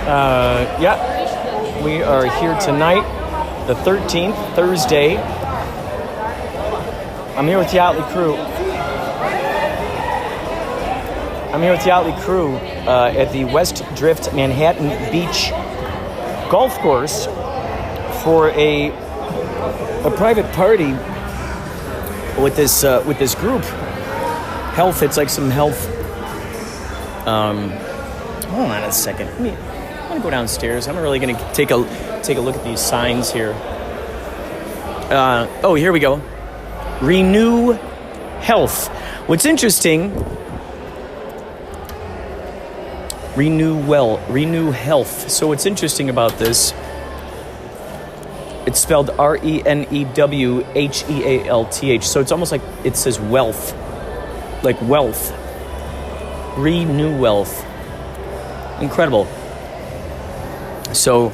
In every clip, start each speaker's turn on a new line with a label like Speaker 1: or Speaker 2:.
Speaker 1: Yeah, we are here tonight, the 13th, Thursday. I'm here with Yächtlëy Crëw. At the West Drift Manhattan Beach golf course for a private party with this group. Health. It's like some health. Hold on a second. I'm gonna go downstairs. I'm really gonna take a look at these signs here. Here we go. Renew Health. What's interesting? Renew Health. So what's interesting about this? It's spelled RENEWHEALTH. So it's almost like it says wealth, like wealth. Renew Wealth. Incredible. So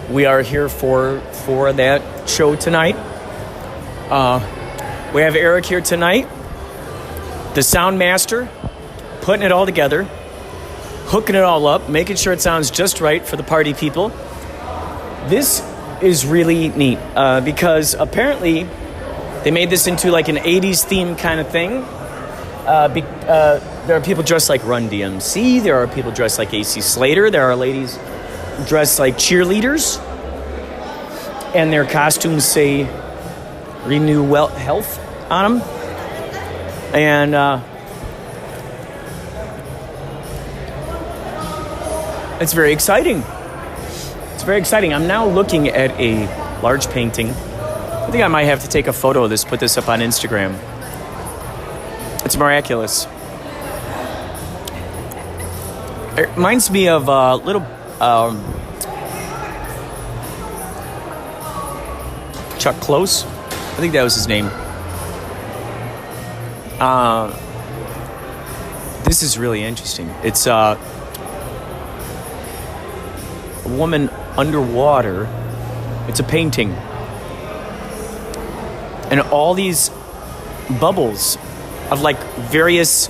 Speaker 1: we are here for that show tonight. We have Eric here tonight, the sound master, putting it all together, hooking it all up, making sure it sounds just right for the party people. This is really neat because apparently they made this into like an 80s theme kind of thing. There are people dressed like Run DMC. There are people dressed like AC Slater. There are ladies dressed like cheerleaders. And their costumes say Renew Health on them. And it's very exciting. I'm now looking at a large painting. I think I might have to take a photo of this, put this up on Instagram. It's miraculous. It reminds me of a little Chuck Close. I think that was his name. This is really interesting. It's a woman underwater. It's a painting. And all these bubbles of like various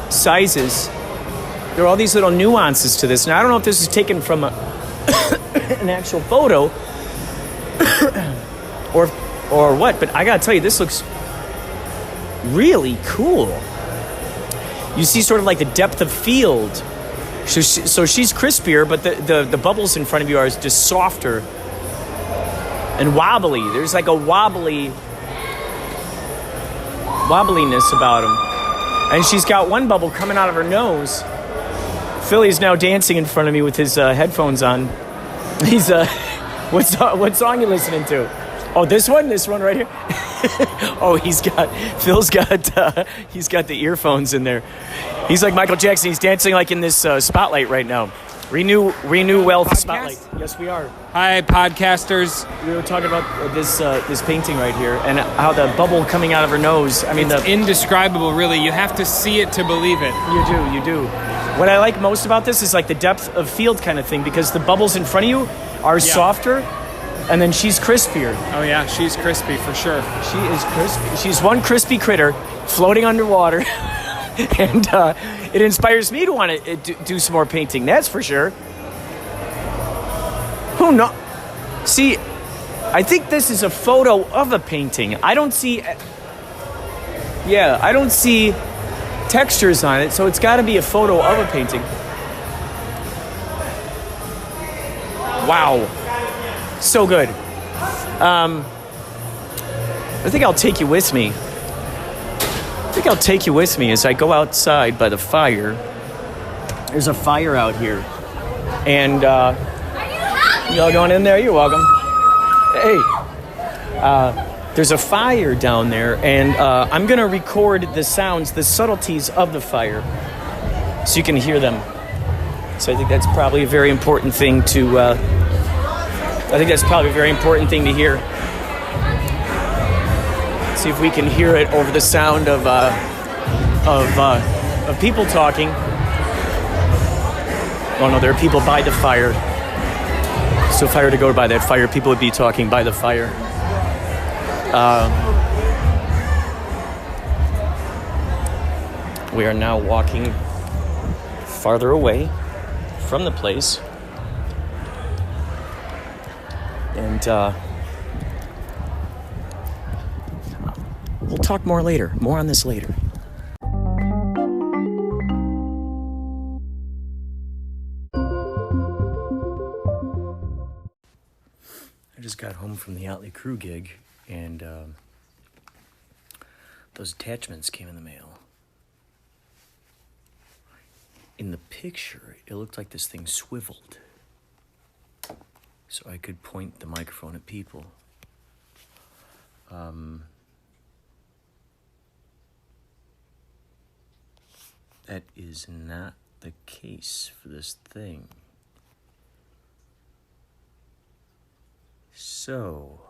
Speaker 1: sizes. There are all these little nuances to this. Now, I don't know if this is taken from an actual photo or what, but I gotta tell you, this looks really cool. You see sort of like the depth of field. So she's crispier, but the bubbles in front of you are just softer and wobbly. There's like a wobbliness about them. And she's got one bubble coming out of her nose. Philly's now dancing in front of me with his headphones on. He's what song you listening to? Oh, this one right here. Oh, he's got the earphones in there. He's like Michael Jackson. He's dancing like in this spotlight right now. Renew Wealth
Speaker 2: Podcast?
Speaker 1: Spotlight. Yes, we are.
Speaker 2: Hi, podcasters.
Speaker 1: We were talking about this painting right here and how the bubble coming out of her nose. I mean,
Speaker 2: It's indescribable, really. You have to see it to believe it.
Speaker 1: You do. What I like most about this is like the depth of field kind of thing, because the bubbles in front of you are softer, and then she's crispier.
Speaker 2: Oh yeah, she's crispy for sure.
Speaker 1: She is crispy. She's one crispy critter floating underwater, and it inspires me to want to do some more painting. That's for sure. Who knows? See, I think this is a photo of a painting. I don't see textures on it, so it's got to be a photo of a painting. Wow. So good. I think I'll take you with me. As I go outside by the fire. There's a fire out here. And y'all going in there? You're welcome. Hey. There's a fire down there, and I'm going to record the sounds, the subtleties of the fire, so you can hear them. So I think that's probably a very important thing to hear. See if we can hear it over the sound of people talking. Oh no, there are people by the fire. So if I were to go by that fire, people would be talking by the We are now walking farther away from the place. And we'll talk more later. More on this later. I just got home from the Yächtlëy Crëw gig, and those attachments came in the mail. In the picture, it looked like this thing swiveled, so I could point the microphone at people. That is not the case for this thing. So,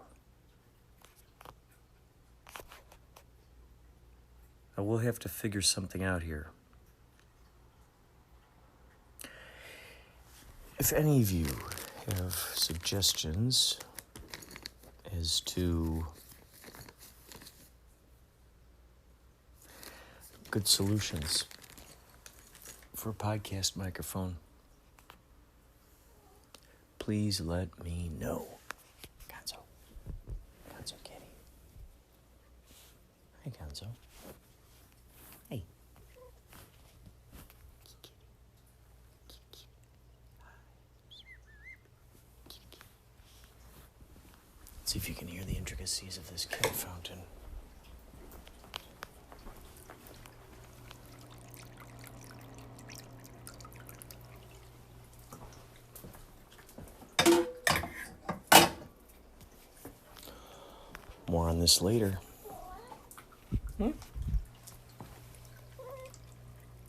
Speaker 1: I will have to figure something out here. If any of you have suggestions as to good solutions for a podcast microphone, please let me know. Gonzo kitty. Hi, Gonzo. Hey. Let's see if you can hear the intricacies of this cat fountain. More on this later. You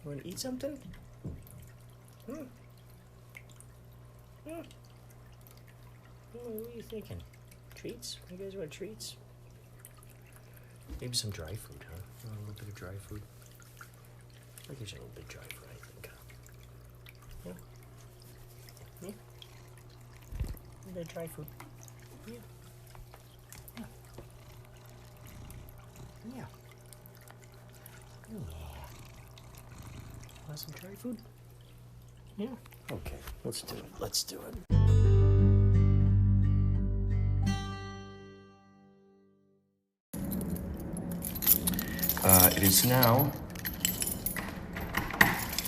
Speaker 1: want to eat something? What are you thinking? Treats? You guys want treats? Maybe some dry food, huh? You want a little bit of dry food? I'll get you a little bit of dry food, I think. Yeah? Yeah? A little bit of dry food. Yeah. Yeah. Yeah. Want some dry food? Yeah. Okay, let's do it. Let's do it. It is now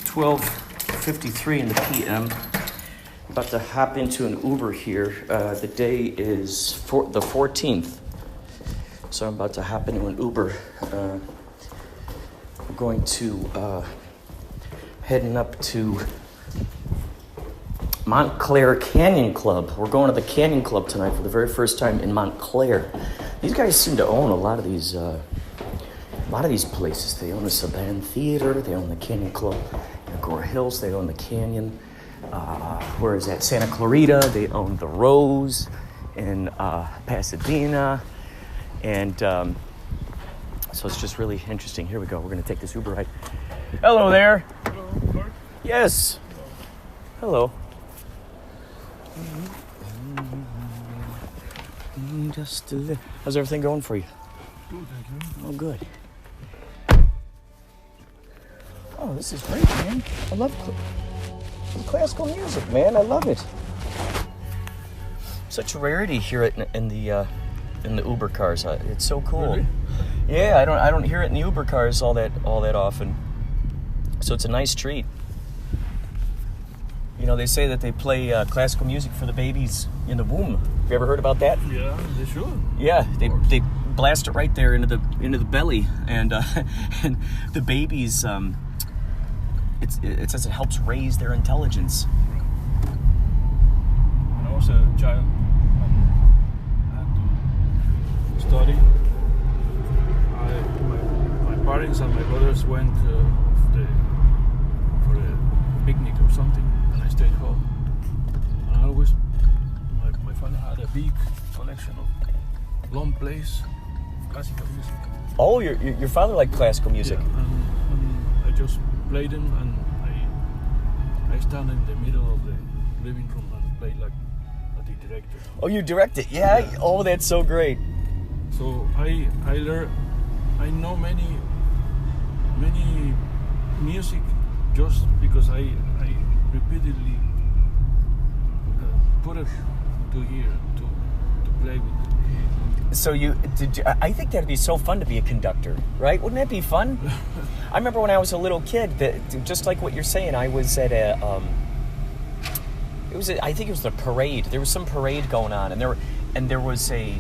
Speaker 1: 12:53 in the PM. I'm about to hop into an Uber here. The day is the 14th. So I'm about to hop into an Uber. We're going to heading up to Montclair Canyon Club. We're going to the Canyon Club tonight for the very first time in Montclair. These guys seem to own a lot of these places. They own the Saban Theater. They own the Canyon Club in Agora Hills. They own the Canyon. Where is that? Santa Clarita. They own the Rose in Pasadena. And so it's just really interesting. Here we go. We're going to take this Uber ride. Hello there.
Speaker 3: Hello, Mark.
Speaker 1: Yes. Hello. Just a little. How's everything going for you?
Speaker 3: Good, thank you.
Speaker 1: Oh, good. Oh, this is great, man. I love classical music, man. I love it. Such a rarity here in the Uber cars. It's so cool.
Speaker 3: Really?
Speaker 1: Yeah, I don't hear it in the Uber cars all that often. So it's a nice treat. You know, they say that they play classical music for the babies in the womb. Have you ever heard about that?
Speaker 3: Yeah, they should.
Speaker 1: Yeah, they blast it right there into the belly, and and the babies. It says it helps raise their intelligence.
Speaker 3: When I was a child, I had to study. My parents and my brothers went for a picnic or something, and I stayed home. And I always, my father had a big collection of long plays of classical music.
Speaker 1: Oh, your father liked classical music.
Speaker 3: Yeah, and I just played them, and I stand in the middle of the living room and play like the director.
Speaker 1: Oh, you direct it? Yeah.
Speaker 3: Yeah.
Speaker 1: Oh, that's so great.
Speaker 3: So I know many music just because I repeatedly put it to here to play with.
Speaker 1: So I think that'd be so fun to be a conductor, right? Wouldn't that be fun? I remember when I was a little kid, that just like what you're saying, I was at I think it was the parade. There was some parade going on, and there was a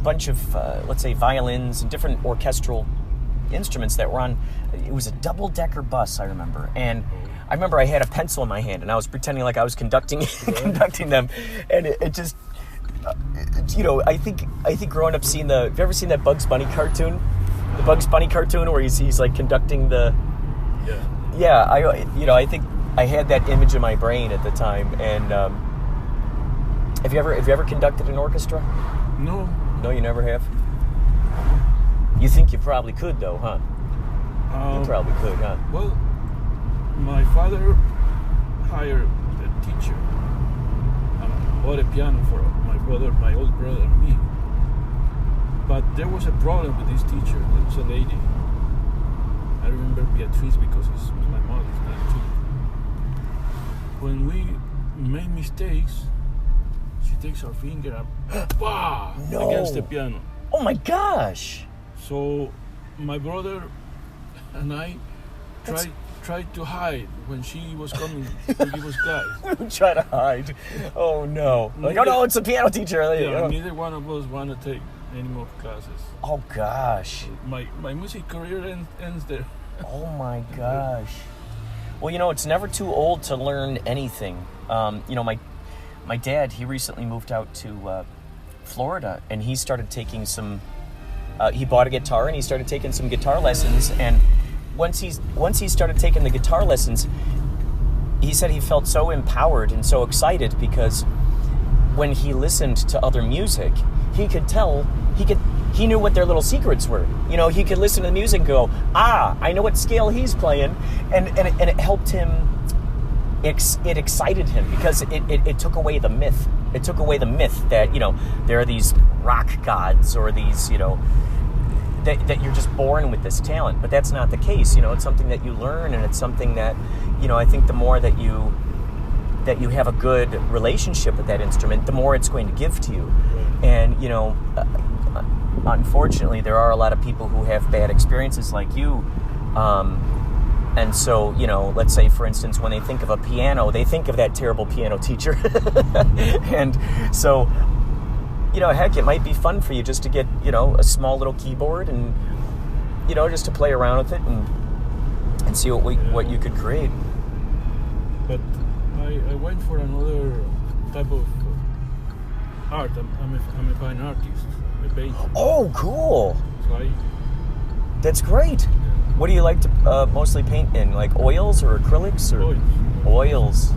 Speaker 1: bunch of let's say violins and different orchestral instruments that were on. It was a double-decker bus, I remember, and I remember I had a pencil in my hand and I was pretending like I was conducting them, and it just. I think growing up seeing have you ever seen that Bugs Bunny cartoon? The Bugs Bunny cartoon where he's like conducting the. Yeah. I think I had that image in my brain at the time. And have you ever conducted an orchestra?
Speaker 3: No.
Speaker 1: No, you never have. You think you probably could though, huh? You probably could, huh?
Speaker 3: Well, my father hired a teacher. Bought a piano for my old brother, and me. But there was a problem with this teacher. There was a lady. I remember Beatrice because it's my mother's name too. When we made mistakes, she takes her finger and bah, against the piano.
Speaker 1: Oh my gosh!
Speaker 3: So my brother and I tried to hide when she was coming to give us class.
Speaker 1: Try to hide. Oh no! Like, oh no, it's the piano teacher.
Speaker 3: Yeah, neither one of us want to take any more classes.
Speaker 1: Oh gosh!
Speaker 3: My music career ends there.
Speaker 1: Oh my gosh! Well, it's never too old to learn anything. My dad, he recently moved out to Florida, and he started taking some. He bought a guitar and he started taking some guitar lessons, and. Once he started taking the guitar lessons, he said he felt so empowered and so excited because when he listened to other music, he could tell, he knew what their little secrets were. He could listen to the music and go, I know what scale he's playing, and it helped him. It excited him because it took away the myth. It took away the myth that there are these rock gods or these that you're just born with this talent, but that's not the case. It's something that you learn, and it's something that, I think the more that you have a good relationship with that instrument, the more it's going to give to you. And, unfortunately, there are a lot of people who have bad experiences like you. And so, let's say, for instance, when they think of a piano, they think of that terrible piano teacher. And so, heck, it might be fun for you just to get, a small little keyboard and, just to play around with it and see what you could create.
Speaker 3: But I went for another type of art. I'm a fine artist. I'm a painter.
Speaker 1: Oh, cool.
Speaker 3: So
Speaker 1: that's great. What do you like to mostly paint in, like oils or acrylics? Or oils.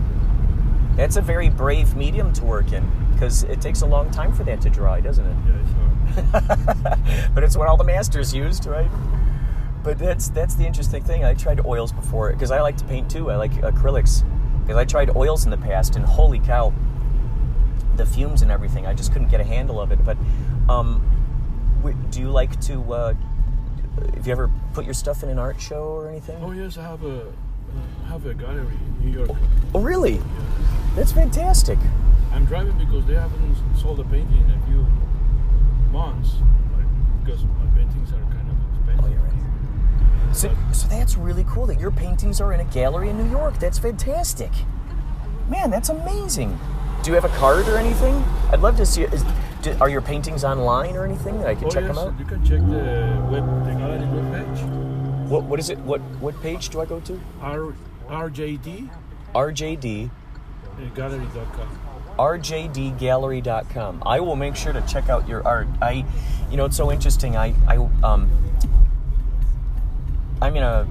Speaker 1: That's a very brave medium to work in, because it takes a long time for that to dry, doesn't it?
Speaker 3: Yeah, it's hard.
Speaker 1: But it's what all the masters used, right? But that's the interesting thing. I tried oils before, because I like to paint too. I like acrylics. Because I tried oils in the past, and holy cow, the fumes and everything, I just couldn't get a handle of it. But do you like to, have you ever put your stuff in an art show or anything?
Speaker 3: Oh yes, I have a gallery in New York.
Speaker 1: Oh really?
Speaker 3: Yeah.
Speaker 1: That's fantastic.
Speaker 3: I'm driving because they haven't sold a painting in a few months, because my paintings are kind of expensive.
Speaker 1: Oh, you're right. So that's really cool that your paintings are in a gallery in New York. That's fantastic. Man, that's amazing. Do you have a card or anything? I'd love to see it. Are your paintings online or anything that I can check them out?
Speaker 3: You can check the gallery webpage.
Speaker 1: What is it? What page do I go to?
Speaker 3: RJD.
Speaker 1: RJD.
Speaker 3: Gallery.com.
Speaker 1: RJDgallery.com. I will make sure to check out your art. It's so interesting. I'm in a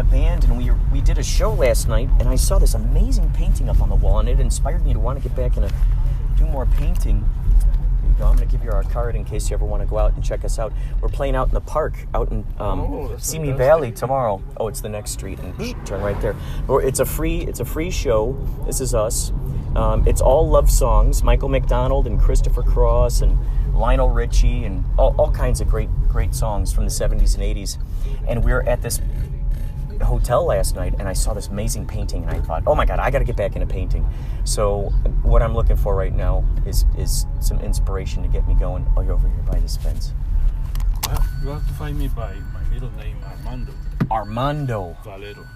Speaker 1: band, and we did a show last night, and I saw this amazing painting up on the wall, and it inspired me to want to get back and do more painting. No, I'm going to give you our card in case you ever want to go out and check us out. We're playing out in the park, out in Simi Valley tomorrow. Oh, it's the next street, and turn right there. It's a free show. This is us. It's all love songs. Michael McDonald and Christopher Cross and Lionel Richie and all kinds of great songs from the 70s and 80s. And we were at this hotel last night, and I saw this amazing painting, and I thought, oh my God, I got to get back into painting. So what I'm looking for right now is some inspiration to get me going. Oh, you're over here by this fence.
Speaker 3: Well, you have to find me by my middle name, Armando.
Speaker 1: Armando.
Speaker 3: Valero.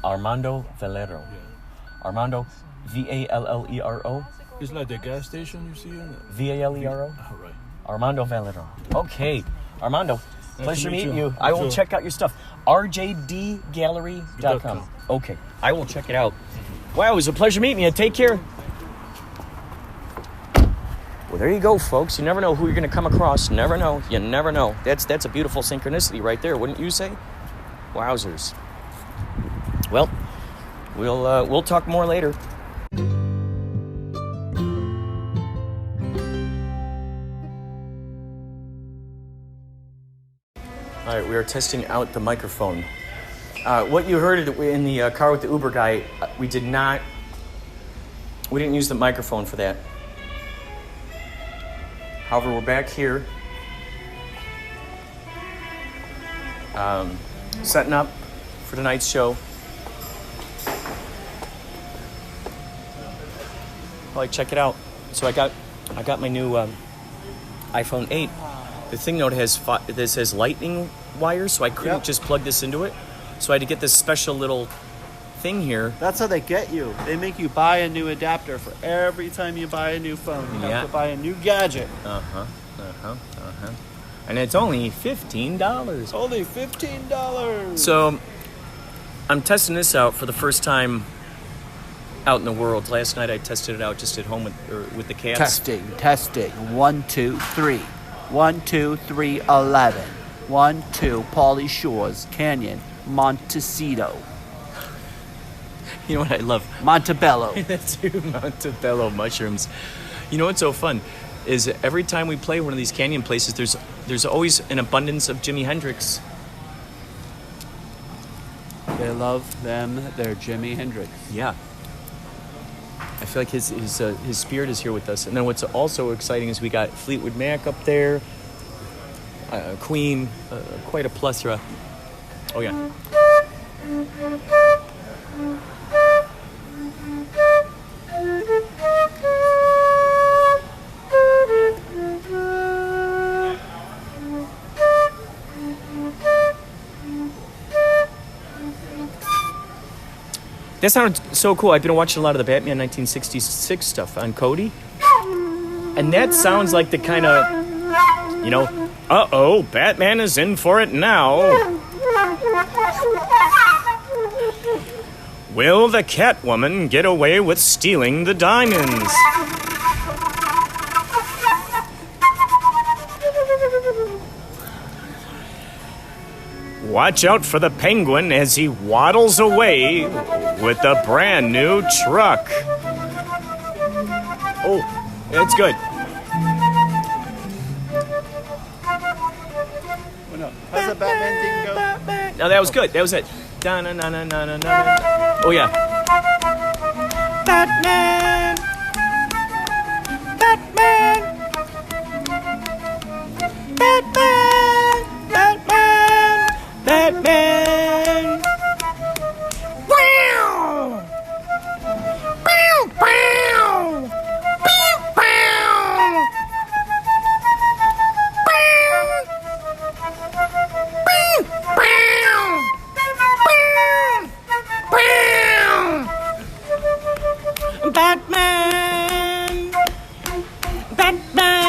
Speaker 1: Armando Valero.
Speaker 3: Yeah.
Speaker 1: Armando, Vallero.
Speaker 3: It's like the gas station you see in it.
Speaker 1: Vallero.
Speaker 3: All right.
Speaker 1: Armando Valero. Okay, Armando. Pleasure
Speaker 3: meet
Speaker 1: meeting
Speaker 3: you.
Speaker 1: you. I will
Speaker 3: Sure.
Speaker 1: check out your stuff. rjdgallery.com. Okay, I will check it out. Wow, it was a pleasure meeting you. Take care. Well, there you go, folks. You never know who you're going to come across. Never know. You never know. That's a beautiful synchronicity right there, wouldn't you say? Wowzers. Well, we'll talk more later. All right, we are testing out the microphone. What you heard in the car with the Uber guy, we didn't use the microphone for that. However, we're back here, setting up for tonight's show. Probably check it out. So I got my new iPhone 8. The thing note this has lightning wires, so I couldn't just plug this into it. So I had to get this special little thing here.
Speaker 4: That's how they get you. They make you buy a new adapter for every time you buy a new phone. You have to buy a new gadget.
Speaker 1: And it's only $15.
Speaker 4: Only $15.
Speaker 1: So I'm testing this out for the first time out in the world. Last night I tested it out just at home with the cats.
Speaker 4: Testing. 1, 2, 3. 1, 2, 3, 11. 1, 2, Pauly Shores, Canyon, Montecito.
Speaker 1: You know what I love?
Speaker 4: Montebello.
Speaker 1: That's Montebello mushrooms. You know what's so fun is every time we play one of these canyon places, there's always an abundance of Jimi Hendrix.
Speaker 4: They love them, their Jimi Hendrix.
Speaker 1: Yeah. I feel like his spirit is here with us. And then what's also exciting is we got Fleetwood Mac up there, Queen, quite a plethora. Oh yeah. That sounded so cool. I've been watching a lot of the Batman 1966 stuff on Cody. And that sounds like the kind of, Batman is in for it now. Will the Catwoman get away with stealing the diamonds? Watch out for the Penguin as he waddles away with a brand new truck. Oh, that's good.
Speaker 4: How's the Batman thing go?
Speaker 1: No, that was good. That was it. Oh, yeah. Batman! Batman! Batman! Batman! Batman! Wow! Bow! Bow! Bow! Bow! Batman! Batman! Batman!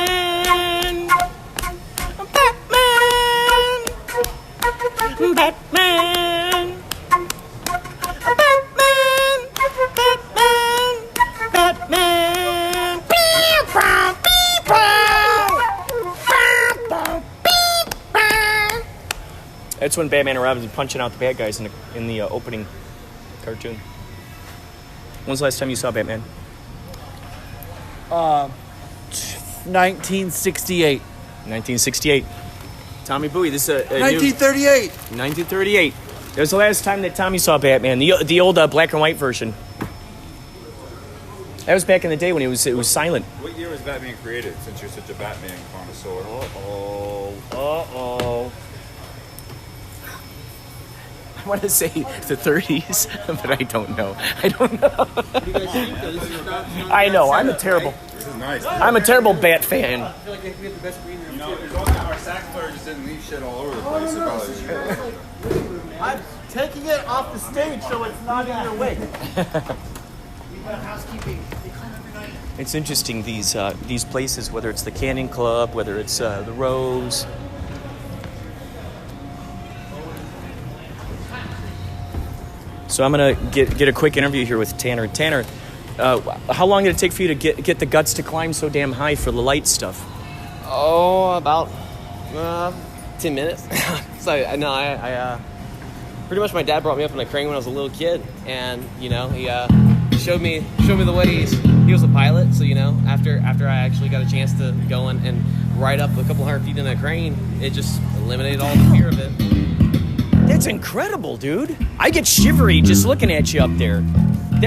Speaker 1: Batman! Batman! Batman! Batman! Beep! Beep! Beep! That's when Batman and Robin are punching out the bad guys in the opening cartoon. When's the last time you saw Batman?
Speaker 4: 1968.
Speaker 1: 1968. Tommy Bowie, this is a
Speaker 4: 1938.
Speaker 1: 1938. That was the last time that Tommy saw Batman. The old black and white version. That was back in the day when it was silent.
Speaker 5: What year was Batman created, since you're such a Batman connoisseur?
Speaker 1: I want to say the 30s, but I don't know. I know. I'm a terrible.
Speaker 5: This is nice.
Speaker 1: I'm a terrible Bat fan.
Speaker 5: You know, there's also our sax player just didn't leave shit all over the place. It bothers you.
Speaker 4: I'm taking it off the stage so it's not in your way.
Speaker 1: It's interesting, these places, whether it's the Canyon Club, whether it's the Rose. So I'm gonna get a quick interview here with Tanner. Tanner, how long did it take for you to get the guts to climb so damn high for the light stuff?
Speaker 6: Oh, about 10 minutes. So I pretty much my dad brought me up in a crane when I was a little kid, and he showed me the ways. He was a pilot, so after I actually got a chance to go and ride up a couple hundred feet in a crane, it just eliminated all the fear of it.
Speaker 1: That's incredible, dude. I get shivery just looking at you up there.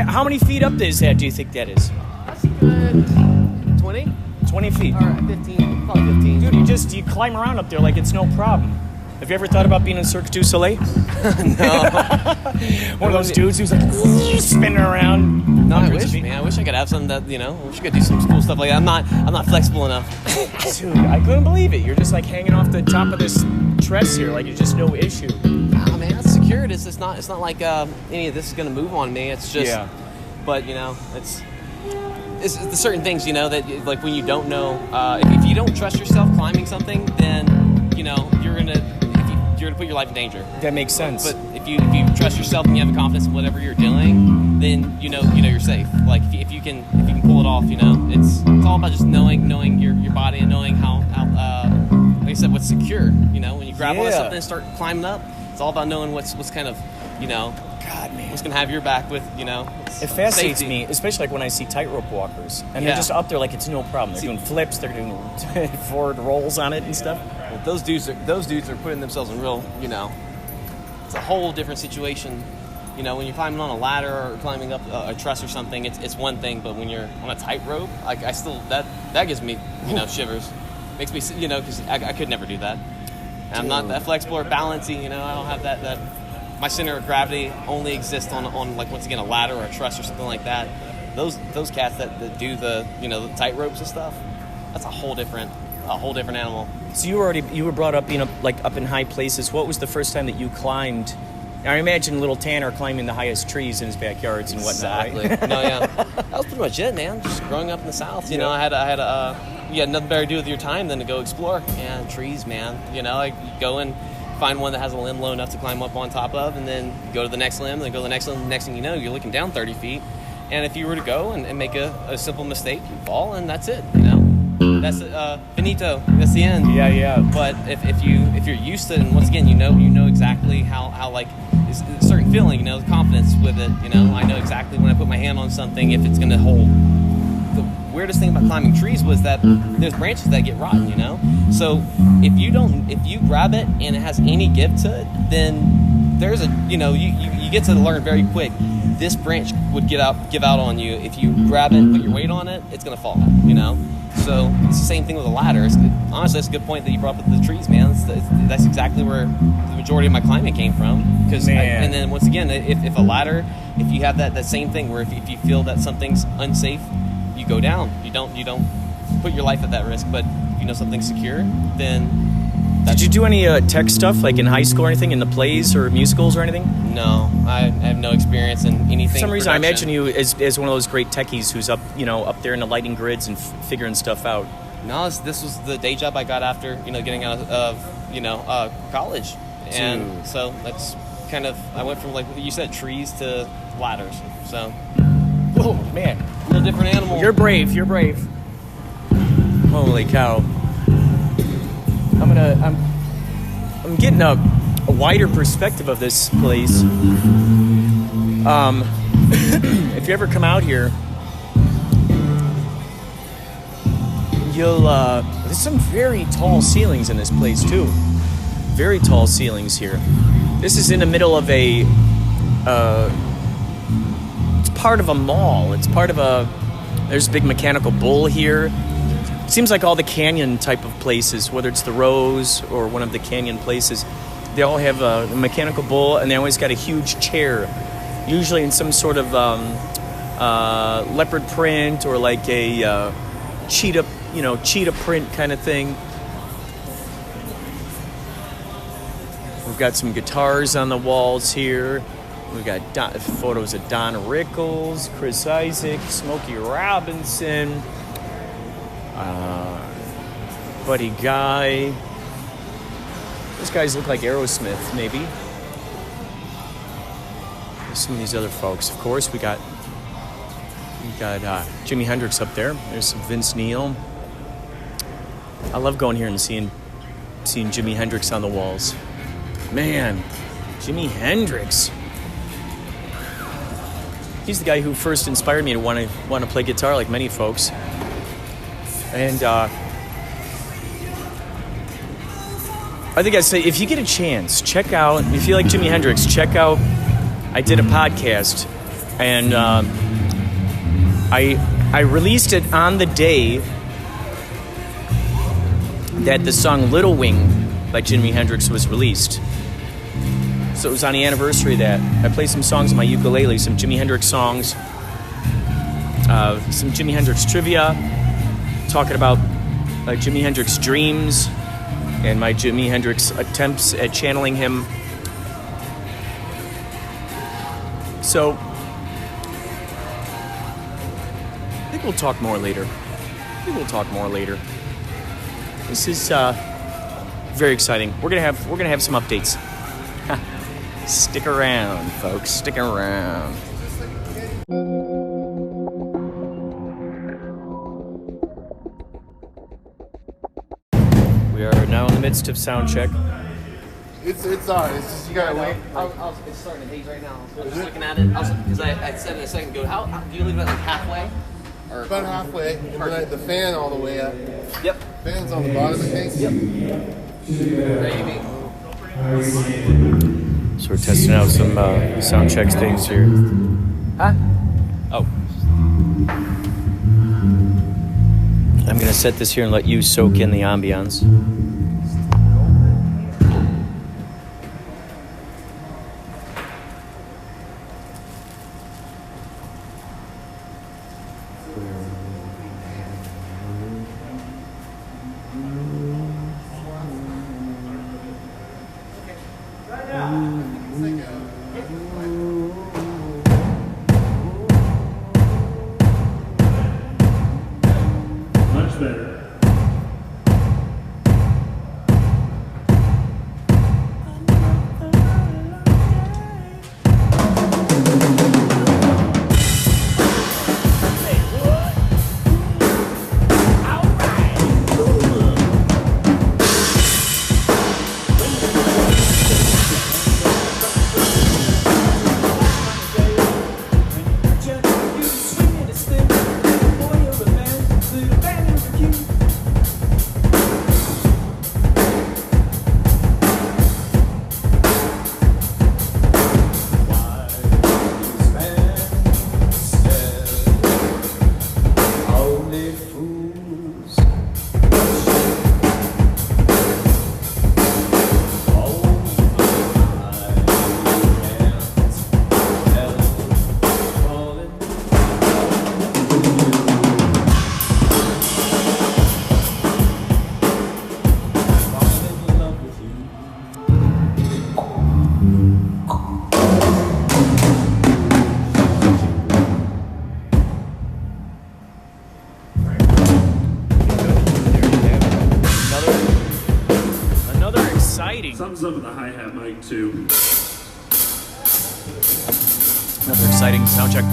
Speaker 1: How many feet up is that, do you think that is?
Speaker 6: That's good. 20?
Speaker 1: 20 feet.
Speaker 6: All right, 15, probably 15.
Speaker 1: Dude, you climb around up there like it's no problem. Have you ever thought about being in Cirque du Soleil?
Speaker 6: No.
Speaker 1: One of those dudes who's like spinning around.
Speaker 6: No, I wish I could have something that, I wish I could do some cool stuff like that. I'm not flexible enough.
Speaker 1: Dude, I couldn't believe it. You're just like hanging off the top of this truss here, like it's just no issue.
Speaker 6: Oh man, it's secured. It's not like any of this is gonna move on me. It's just, but it's the certain things that like when you don't know, if you don't trust yourself climbing something, then you're gonna put your life in danger.
Speaker 1: That makes sense.
Speaker 6: But if you trust yourself and you have the confidence in whatever you're doing, then you're safe. Like if you can pull it off, it's all about just knowing your body and knowing how like I said, what's secure. When you grab onto something and start climbing up, it's all about knowing what's kind of
Speaker 1: God, man,
Speaker 6: what's gonna have your back with
Speaker 1: It fascinates me, especially like when I see tightrope walkers and they're just up there like it's no problem. They're doing flips, they're doing forward rolls on it and stuff.
Speaker 6: Well, those dudes are putting themselves in real, it's a whole different situation. When you're climbing on a ladder or climbing up a truss or something, it's one thing. But when you're on a tightrope, I still that gives me shivers. Makes me because I could never do that. And I'm not that flexible or balancing. I don't have that. My center of gravity only exists on like once again a ladder or a truss or something like that. Those cats that do the the tight ropes and stuff, that's a whole different animal.
Speaker 1: So you were brought up up in high places. What was the first time that you climbed? I imagine little Tanner climbing the highest trees in his backyards and whatnot.
Speaker 6: Exactly.
Speaker 1: Right?
Speaker 6: No, yeah, that was pretty much it, man. Just growing up in the South, I had you had nothing better to do with your time than to go explore. And trees, man. I go and find one that has a limb low enough to climb up on top of, and then go to the next limb, then go to the next limb. The next thing you know, you're looking down 30 feet. And if you were to go and make a simple mistake, you fall, and that's it. That's finito. That's the end.
Speaker 1: Yeah.
Speaker 6: But if you're used to it, and once again, you know exactly how like it's a certain feeling, the confidence with it. I know exactly when I put my hand on something if it's gonna hold. The weirdest thing about climbing trees was that there's branches that get rotten. So if you grab it and it has any give to it, then there's you get to learn very quick. This branch would give out on you if you grab it, put your weight on it, it's gonna fall. So it's the same thing with a ladder. Honestly, that's a good point that you brought up with the trees, man. That's exactly where the majority of my climbing came from. And then once again, if a ladder, if you have that same thing where if you feel that something's unsafe, you go down. You don't put your life at that risk. But if something's secure, then.
Speaker 1: Did you do any tech stuff like in high school or anything, in the plays or musicals or anything?
Speaker 6: No, I have no experience in anything.
Speaker 1: For some reason, I
Speaker 6: production.
Speaker 1: imagine you as one of those great techies who's up there in the lighting grids and figuring stuff out.
Speaker 6: No, this was the day job I got after getting out of college, and so that's kind of I went from like you said trees to ladders. So,
Speaker 1: oh man,
Speaker 6: a little different animal.
Speaker 1: You're brave. Holy cow! I'm getting a wider perspective of this place. If you ever come out here, there's some very tall ceilings in this place too. Very tall ceilings here. This is in the middle of it's part of a mall. It's part of there's a big mechanical bull here. It seems like all the canyon type of places, whether it's the Rose or one of the canyon places, they all have a mechanical bull, and they always got a huge chair, usually in some sort of leopard print or like a cheetah print kind of thing. We've got some guitars on the walls here. We've got photos of Don Rickles, Chris Isaac, Smokey Robinson, Buddy Guy. Those guys look like Aerosmith, maybe. There's some of these other folks. Of course, we got Jimi Hendrix up there. There's some Vince Neil. I love going here and seeing Jimi Hendrix on the walls. Man, Jimi Hendrix. He's the guy who first inspired me to want to play guitar, like many folks. And I think I'd say, if you get a chance, check out, if you like Jimi Hendrix, check out, I did a podcast, and I released it on the day that the song Little Wing by Jimi Hendrix was released. So it was on the anniversary of that. I played some songs on my ukulele, some Jimi Hendrix songs, some Jimi Hendrix trivia, talking about Jimi Hendrix dreams and my Jimi Hendrix attempts at channeling him. So I think we'll talk more later. This is very exciting. We're gonna have some updates. Stick around, folks. Stick around. We are now in the midst of sound check.
Speaker 5: It's alright. It's just you gotta wait.
Speaker 6: It's starting to haze right now. So I was just looking at it. Because I said it a second ago. How do you leave it at like halfway? Or
Speaker 5: About halfway, and then the fan all the way up.
Speaker 6: Yep.
Speaker 5: Fan's on the bottom, I think.
Speaker 6: Yep. Maybe.
Speaker 1: So we're testing out some sound check things here.
Speaker 6: Huh?
Speaker 1: Oh. I'm gonna set this here and let you soak in the ambiance.
Speaker 3: Much better. Something's up with the hi-hat mic too.
Speaker 1: Another exciting sound check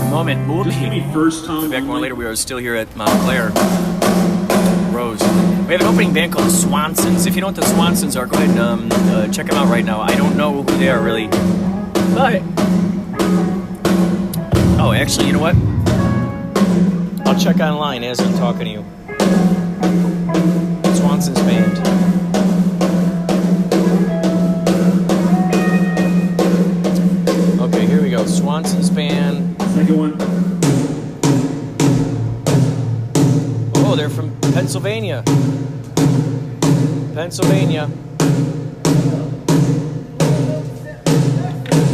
Speaker 1: moment.
Speaker 3: This should be first time.
Speaker 1: Back more later. We are still here at Montclair Rose. We have an opening band called the Swansons. If you know what the Swansons are, go ahead and check them out right now. I don't know who they are really, but oh, actually, you know what? I'll check online as I'm talking to you. Swansons band. Okay, here we go. Swansons band.
Speaker 3: Second one.
Speaker 1: Oh, they're from Pennsylvania. Pennsylvania.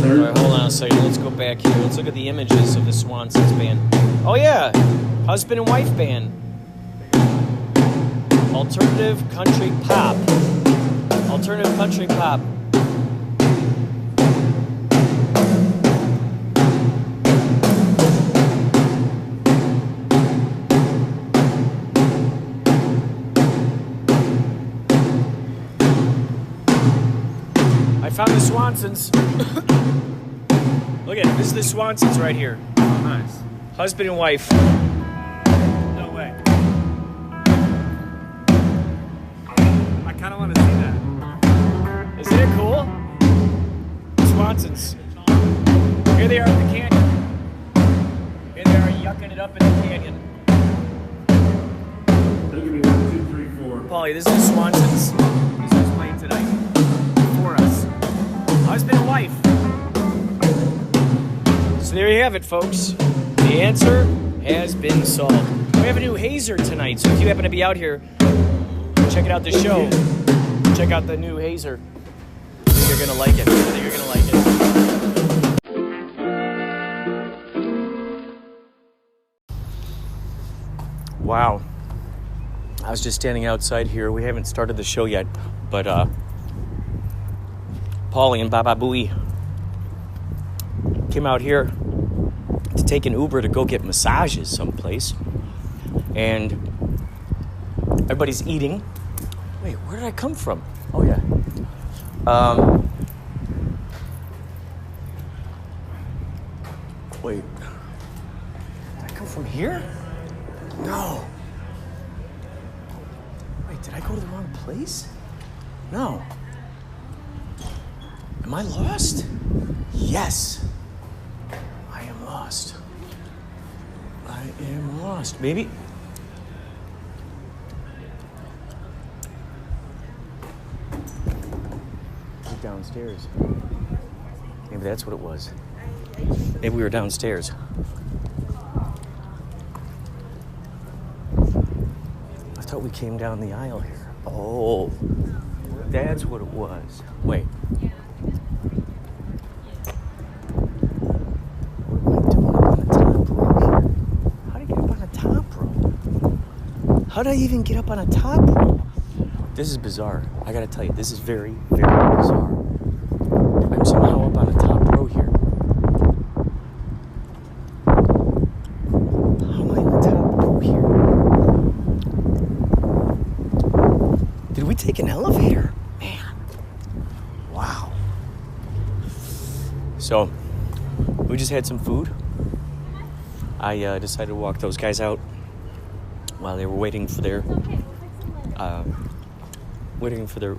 Speaker 1: All right, hold on a second. Let's go back here. Let's look at the images of the Swansons band. Oh yeah, husband and wife band. Alternative country pop. Alternative country pop. I found the Swansons. Look at it. This is the Swansons right here.
Speaker 2: Oh, nice.
Speaker 1: Husband and wife.
Speaker 2: No way. I kind of want to see that.
Speaker 1: Isn't it cool? Swansons. Here they are in the canyon. Here they are yucking it up in the canyon.
Speaker 3: That'll give me 1, 2, 3, 4.
Speaker 1: Pauly, this is the Swansons. This is who's playing tonight. For us. Husband and wife. So there you have it, folks. The answer has been solved. We have a new hazer tonight, so if you happen to be out here, check out the show. Check out the new hazer. I think you're gonna like it. I think you're gonna like it. Wow. I was just standing outside here. We haven't started the show yet, but Pauly and Baba Booey came out here to take an Uber to go get massages someplace. And everybody's eating. Wait, where did I come from? Oh, yeah. Wait. Did I come from here? No. Wait, did I go to the wrong place? No. Am I lost? Yes. I am lost. I am lost. Maybe. Downstairs. Maybe that's what it was. Maybe we were downstairs. I thought we came down the aisle here. Oh, that's what it was. Wait. How did I even get up on a top rope? This is bizarre. I gotta tell you, this is very, very bizarre. I'm somehow up on a top row here. How am I on the top row here? Did we take an elevator? Man. Wow. So, we just had some food. I decided to walk those guys out while they were waiting for their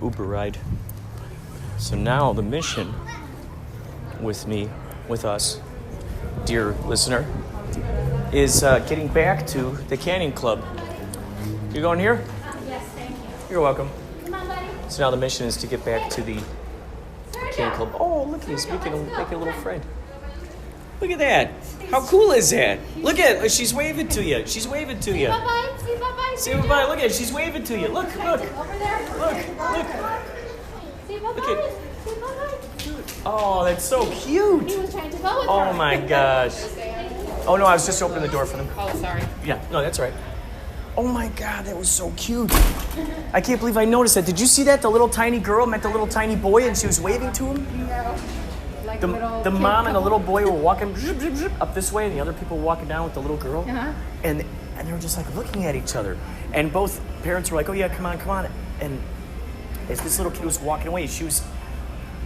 Speaker 1: Uber ride. So now the mission with us, dear listener, is getting back to the Canyon Club. You going here?
Speaker 7: Yes, thank you.
Speaker 1: You're welcome.
Speaker 7: Come on, buddy.
Speaker 1: So now the mission is to get back to the Canyon Club. Oh, look, he's making a little friend. Look at that. How cool is that? Look at it. She's waving to you. She's waving to you.
Speaker 7: Bye-bye. Say bye-bye.
Speaker 1: Say bye-bye. Look at it. She's waving to you. Look.
Speaker 7: Over there.
Speaker 1: Look.
Speaker 7: Say bye-bye.
Speaker 1: Look at-
Speaker 7: Say bye-bye.
Speaker 1: Oh, that's so cute.
Speaker 7: He was trying to go with her.
Speaker 1: Oh my gosh. Oh no, I was just opening the door for them.
Speaker 7: Oh, sorry.
Speaker 1: Yeah, no, that's all right. Oh my God, that was so cute. I can't believe I noticed that. Did you see that? The little tiny girl met the little tiny boy and she was waving to him?
Speaker 7: No. Like
Speaker 1: The,
Speaker 7: little
Speaker 1: the
Speaker 7: kid
Speaker 1: mom and the
Speaker 7: couple.
Speaker 1: little boy were walking zip, zip, zip, up this way and the other people were walking down with the little girl.
Speaker 7: Uh-huh.
Speaker 1: And they were just like looking at each other. And both parents were like, oh yeah, come on. And as this little kid was walking away, she was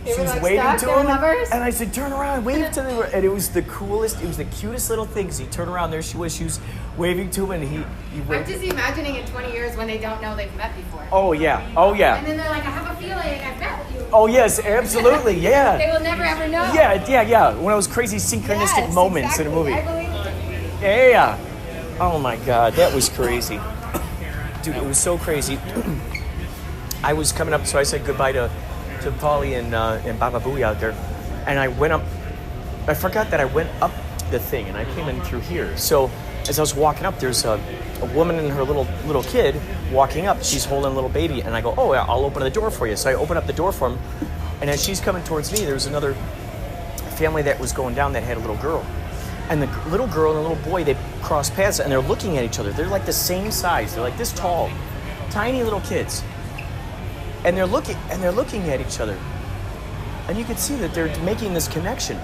Speaker 7: They were, like,
Speaker 1: waving
Speaker 7: stuck,
Speaker 1: to
Speaker 7: they were
Speaker 1: him.
Speaker 7: lovers?
Speaker 1: And I said, turn around, wave to them. And it was the coolest, it was the cutest little thing. So he turned around, there she was waving to him and he
Speaker 8: I'm
Speaker 1: waved.
Speaker 8: just imagining in 20 years when they don't know they've met before.
Speaker 1: Oh yeah.
Speaker 8: And then they're like, I have a feeling I've met you.
Speaker 1: Oh yes, absolutely, yeah.
Speaker 8: They will never ever know.
Speaker 1: Yeah. One of those crazy synchronistic
Speaker 8: Yes,
Speaker 1: moments
Speaker 8: exactly.
Speaker 1: in a movie.
Speaker 8: I believe it.
Speaker 1: Yeah. Oh my God, that was crazy. dude, it was so crazy. I was coming up, so I said goodbye to Pauly and Baba Booey out there, and I went up. I forgot that I went up the thing, and I came in through here. So as I was walking up, there's a woman and her little kid walking up. She's holding a little baby, and I go, oh, yeah, I'll open the door for you. So I open up the door for him, and as she's coming towards me, there was another family that was going down that had a little girl. And the little girl and the little boy, they cross paths, and they're looking at each other. They're like the same size. They're like this tall, tiny little kids. And they're looking at each other. And you can see that they're making this connection.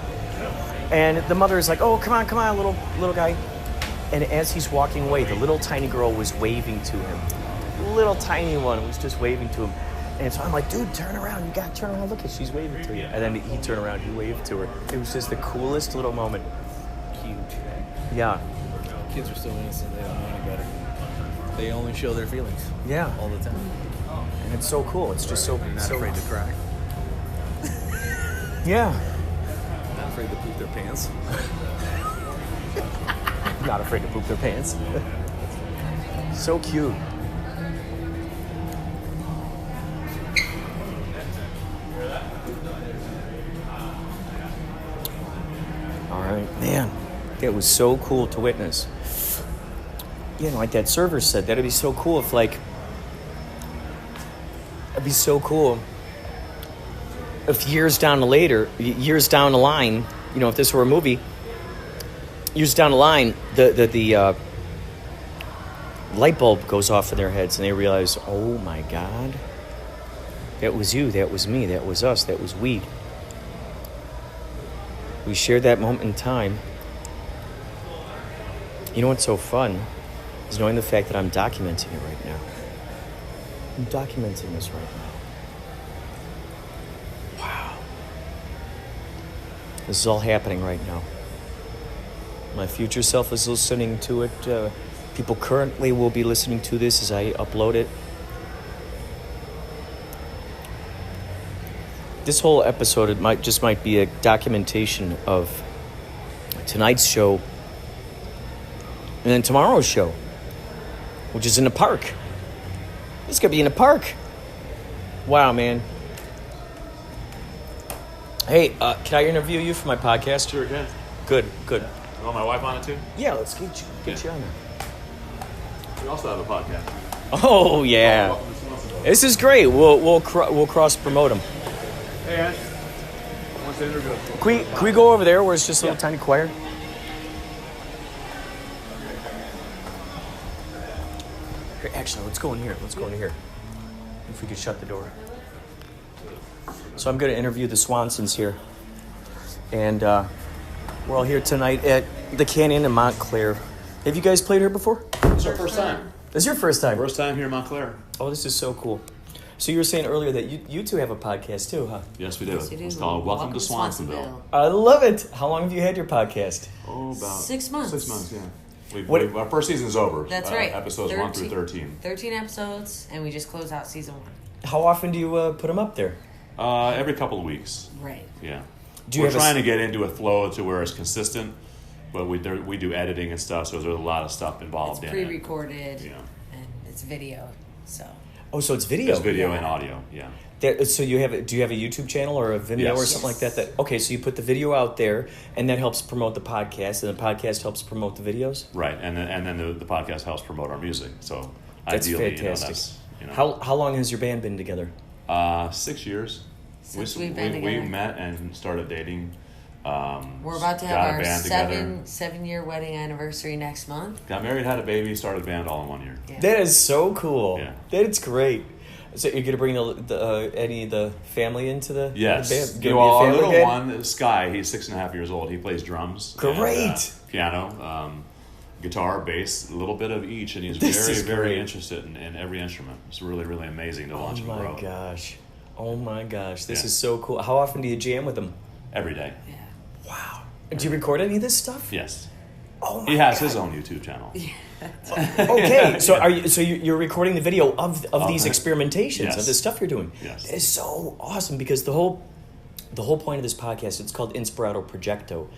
Speaker 1: And the mother is like, oh, come on, little guy. And as he's walking away, the little tiny girl was waving to him. The little tiny one was just waving to him. And so I'm like, dude, turn around. You got to turn around. Look, she's waving to you. And then he turned around. He waved to her. It was just the coolest little moment.
Speaker 9: Huge.
Speaker 1: Yeah.
Speaker 9: Kids are so innocent. They don't know any better. They only show their feelings.
Speaker 1: Yeah.
Speaker 9: All the time.
Speaker 1: And it's so cool. It's just so...
Speaker 9: They're not
Speaker 1: so
Speaker 9: afraid to cry.
Speaker 1: Yeah.
Speaker 9: Not afraid to poop their pants.
Speaker 1: Not afraid to poop their pants. So cute. All right, man. That was so cool to witness. You know, like that server said, that'd be so cool if, like, it'd be so cool if years down the line, you know, if this were a movie, years down the line, the light bulb goes off in their heads and they realize, oh my God, that was you, that was me, that was us, that was we. We shared that moment in time. You know what's so fun is knowing the fact that I'm documenting it right now. I'm documenting this right now. Wow. This is all happening right now. My future self is listening to it. People currently will be listening to this as I upload it. This whole episode, it might be a documentation of tonight's show and then tomorrow's show, which is in the park. This could be in the park. Wow, man. Hey, can I interview you for my podcast?
Speaker 10: Sure can.
Speaker 1: Good.
Speaker 10: You want my wife on it too?
Speaker 1: Yeah, let's get you on there.
Speaker 10: We also have a podcast.
Speaker 1: Oh yeah,
Speaker 10: Welcome to Swansons.
Speaker 1: this is great. We'll cross promote them.
Speaker 10: Hey, Ash. Wants to interview us.
Speaker 1: Can we go over there where it's just a little tiny choir? Here, actually, let's go in here. If we could shut the door. So I'm going to interview the Swansons here, and we're all here tonight at the Canyon in Montclair. Have you guys played here before?
Speaker 10: It's our first time.
Speaker 1: This is your first time.
Speaker 10: First time here in Montclair.
Speaker 1: Oh, this is so cool. So you were saying earlier that you two have a podcast too, huh?
Speaker 10: Yes, we do.
Speaker 11: Yes, we do.
Speaker 10: It's called Welcome to Swansonville.
Speaker 1: I love it. How long have you had your podcast?
Speaker 10: Oh, about
Speaker 11: 6 months.
Speaker 10: 6 months, yeah. Our first season's over.
Speaker 11: That's right.
Speaker 10: Episodes 1 through 13.
Speaker 11: 13 episodes, and we just closed out season 1.
Speaker 1: How often do you put them up there?
Speaker 10: Every couple of weeks.
Speaker 11: Right.
Speaker 10: Yeah.
Speaker 1: Do you
Speaker 10: We're
Speaker 1: have
Speaker 10: trying to get into a flow to where it's consistent, but we do editing and stuff, so there's a lot of stuff involved
Speaker 11: It's
Speaker 10: in it.
Speaker 11: pre-recorded,
Speaker 10: Yeah.
Speaker 11: and it's video, so.
Speaker 1: Oh, so it's video.
Speaker 10: It's video and audio, yeah.
Speaker 1: So do you have a YouTube channel or a Vimeo
Speaker 10: Yes.
Speaker 1: or something like that? Okay, so you put the video out there, and that helps promote the podcast, and the podcast helps promote the videos.
Speaker 10: Right, and then the podcast helps promote our music. So
Speaker 1: That's
Speaker 10: ideally,
Speaker 1: fantastic.
Speaker 10: You know,
Speaker 1: How long has your band been together?
Speaker 10: 6 years.
Speaker 11: Since we've been together.
Speaker 10: We met and started dating.
Speaker 11: We're about to have
Speaker 10: got a
Speaker 11: our
Speaker 10: band together.
Speaker 11: 7-year wedding anniversary next month.
Speaker 10: Got married, had a baby, started a band all in 1 year.
Speaker 11: Yeah.
Speaker 1: That is so cool.
Speaker 10: Yeah.
Speaker 1: That is great. So you're gonna bring any of the family into the
Speaker 10: Yes.
Speaker 1: band? Gonna be a
Speaker 10: Our
Speaker 1: family
Speaker 10: little
Speaker 1: band?
Speaker 10: one, Sky, he's 6.5 years old. He plays drums.
Speaker 1: Great.
Speaker 10: And, piano, guitar, bass, a little bit of each, and he's
Speaker 1: This is
Speaker 10: very
Speaker 1: great.
Speaker 10: interested in every instrument. It's really, really amazing to watch him
Speaker 1: Oh
Speaker 10: grow.
Speaker 1: my gosh. Oh my gosh. This
Speaker 10: Yeah.
Speaker 1: is so cool. How often do you jam with them?
Speaker 10: Every day.
Speaker 11: Yeah.
Speaker 1: Wow. Do you record any of this stuff?
Speaker 10: Yes.
Speaker 1: Oh my
Speaker 10: He has
Speaker 1: God.
Speaker 10: his own YouTube channel.
Speaker 1: Okay, so you're recording the video of these
Speaker 10: Okay.
Speaker 1: experimentations
Speaker 10: Yes.
Speaker 1: of the stuff you're doing.
Speaker 10: Yes.
Speaker 1: It's so awesome because the whole the whole point of this podcast, it's called Inspirado Projecto.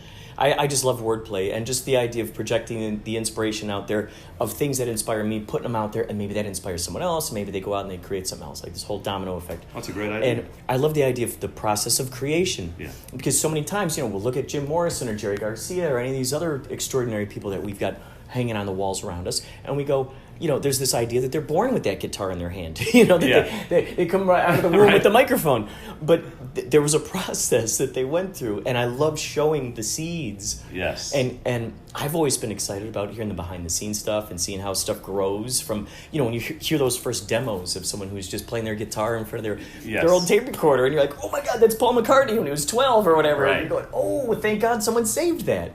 Speaker 1: I just love wordplay and just the idea of projecting the inspiration out there of things that inspire me, putting them out there, and maybe that inspires someone else. Maybe they go out and they create something else, like this whole domino effect.
Speaker 10: That's a great idea.
Speaker 1: And I love the idea of the process of creation.
Speaker 10: Yeah.
Speaker 1: Because so many times, we'll look at Jim Morrison or Jerry Garcia or any of these other extraordinary people that we've got hanging on the walls around us, and we go, there's this idea that they're born with that guitar in their hand. They come right out of the womb with the microphone. But there was a process that they went through, and I love showing the seeds.
Speaker 10: Yes.
Speaker 1: And I've always been excited about hearing the behind-the-scenes stuff and seeing how stuff grows from, when you hear those first demos of someone who's just playing their guitar in front of their old tape recorder, and you're like, oh my God, that's Paul McCartney when he was 12 or whatever.
Speaker 10: Right.
Speaker 1: And you're going, oh, thank God someone saved that.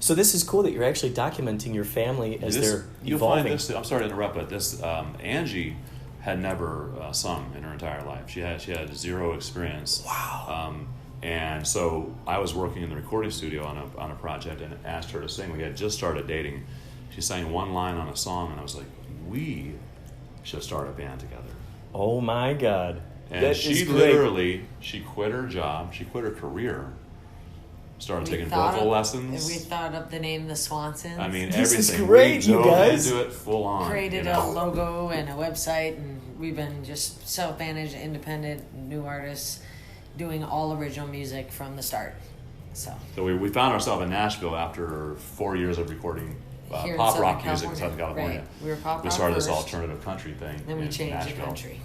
Speaker 1: So this is cool that you're actually documenting your family as they're
Speaker 10: you'll
Speaker 1: evolving.
Speaker 10: Find this. I'm sorry to interrupt, but this Angie had never sung in her entire life. She had 0 experience.
Speaker 1: Wow.
Speaker 10: And so I was working in the recording studio on a project and asked her to sing. We had just started dating. She sang one line on a song, and I was like, we should start a band together.
Speaker 1: Oh my God.
Speaker 10: And she literally, she quit her job, she quit her career. Started taking vocal lessons.
Speaker 11: We thought of the name the Swansons.
Speaker 10: I mean,
Speaker 1: this
Speaker 10: everything.
Speaker 1: Is great,
Speaker 10: we
Speaker 1: you guys.
Speaker 10: Into it full on.
Speaker 11: Created a logo and a website, and we've been just self-managed, independent, new artists, doing all original music from the start. So
Speaker 10: we found ourselves in Nashville after 4 years of recording pop rock music in Southern California.
Speaker 11: Right. We were pop rock.
Speaker 10: We started
Speaker 11: first,
Speaker 10: this alternative country thing.
Speaker 11: Then we changed
Speaker 10: Nashville.
Speaker 11: to country.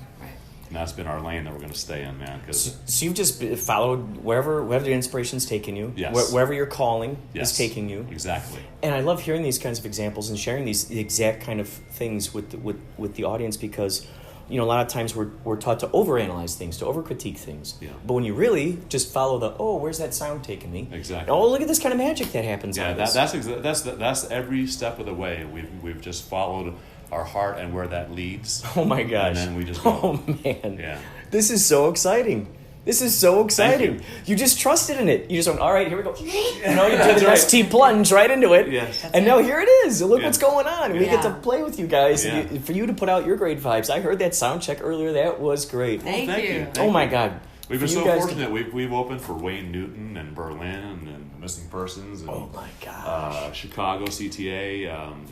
Speaker 10: And that's been our lane that we're going to stay in, man.
Speaker 1: So you've just followed wherever the inspiration's taken you,
Speaker 10: yes.
Speaker 1: wherever your calling
Speaker 10: yes.
Speaker 1: is taking you.
Speaker 10: Exactly.
Speaker 1: And I love hearing these kinds of examples and sharing the exact kind of things with the audience because, a lot of times we're taught to overanalyze things, to overcritique things.
Speaker 10: Yeah.
Speaker 1: But when you really just follow where's that sound taking me?
Speaker 10: Exactly.
Speaker 1: Oh, look at this kind of magic that happens.
Speaker 10: Yeah, that's every step of the way. We've just followed our heart and where that leads.
Speaker 1: Oh my gosh.
Speaker 10: And then we just go.
Speaker 1: Oh man.
Speaker 10: Yeah.
Speaker 1: This is so exciting. This is so exciting. You just trusted in it. You just went, all right, here we go. You did an ST plunge right into it.
Speaker 10: Yes.
Speaker 1: And now here it is. Look what's going on. We get to play with you guys.
Speaker 10: Yeah.
Speaker 1: And for you to put out your great vibes. I heard that sound check earlier. That was great.
Speaker 11: Thank you.
Speaker 1: Oh my God.
Speaker 10: We've been so fortunate. We've opened for Wayne Newton and Berlin and Missing Persons. And,
Speaker 1: oh my gosh.
Speaker 10: Chicago, CTA,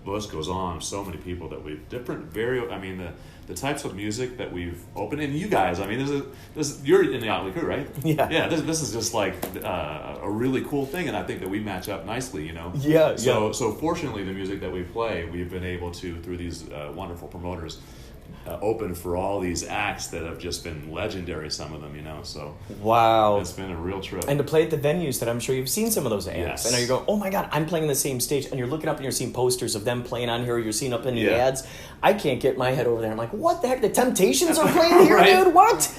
Speaker 10: the list goes on. So many people that we've the types of music that we've opened, and you guys, this you're in the Yächtlëy Crëw, right?
Speaker 1: Yeah.
Speaker 10: Yeah, this is just like a really cool thing, and I think that we match up nicely,
Speaker 1: Yeah.
Speaker 10: So fortunately, the music that we play, we've been able to, through these wonderful promoters, open for all these acts that have just been legendary, some of them, so
Speaker 1: wow,
Speaker 10: it's been a real trip.
Speaker 1: And to play at the venues that I'm sure you've seen some of those acts.
Speaker 10: Yes.
Speaker 1: And now you're going, oh my God, I'm playing on the same stage, and you're looking up and you're seeing posters of them playing on here, or you're seeing up in the ads. I can't get my head over there. I'm like, what the heck? The Temptations are playing here,
Speaker 10: right?
Speaker 1: Dude, what?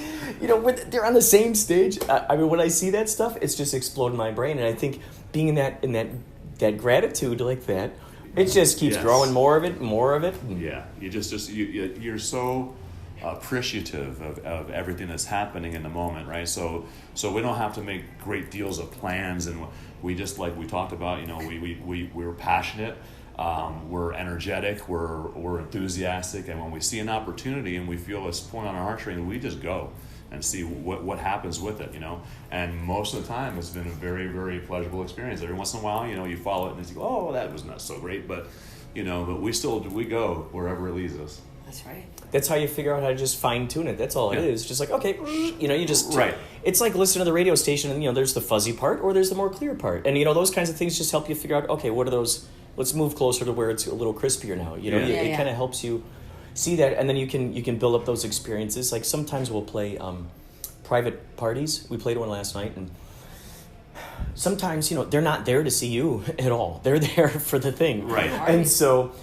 Speaker 1: They're on the same stage. When I see that stuff, it's just exploding my brain, and I think being in that gratitude like that, it just keeps growing more of it.
Speaker 10: Yeah, you're so appreciative of everything that's happening in the moment, right? So we don't have to make great deals of plans, and we just, like we talked about, we're passionate, we're energetic, we're enthusiastic, and when we see an opportunity and we feel this point on our heartstring, we just go and see what happens with it, And most of the time, it's been a very, very pleasurable experience. Every once in a while, you follow it and you go, oh, that was not so great, but but we go wherever it leads us.
Speaker 11: That's right.
Speaker 1: That's how you figure out how to just fine tune it. That's all it is. Just like, okay, you just
Speaker 10: right.
Speaker 1: It's like listening to the radio station, and there's the fuzzy part or there's the more clear part, and those kinds of things just help you figure out, okay, what are those? Let's move closer to where it's a little crispier now. It kind of helps you see that, and then you can build up those experiences. Like sometimes we'll play private parties. We played one last night, and sometimes they're not there to see you at all. They're there for the thing,
Speaker 10: right?
Speaker 1: And so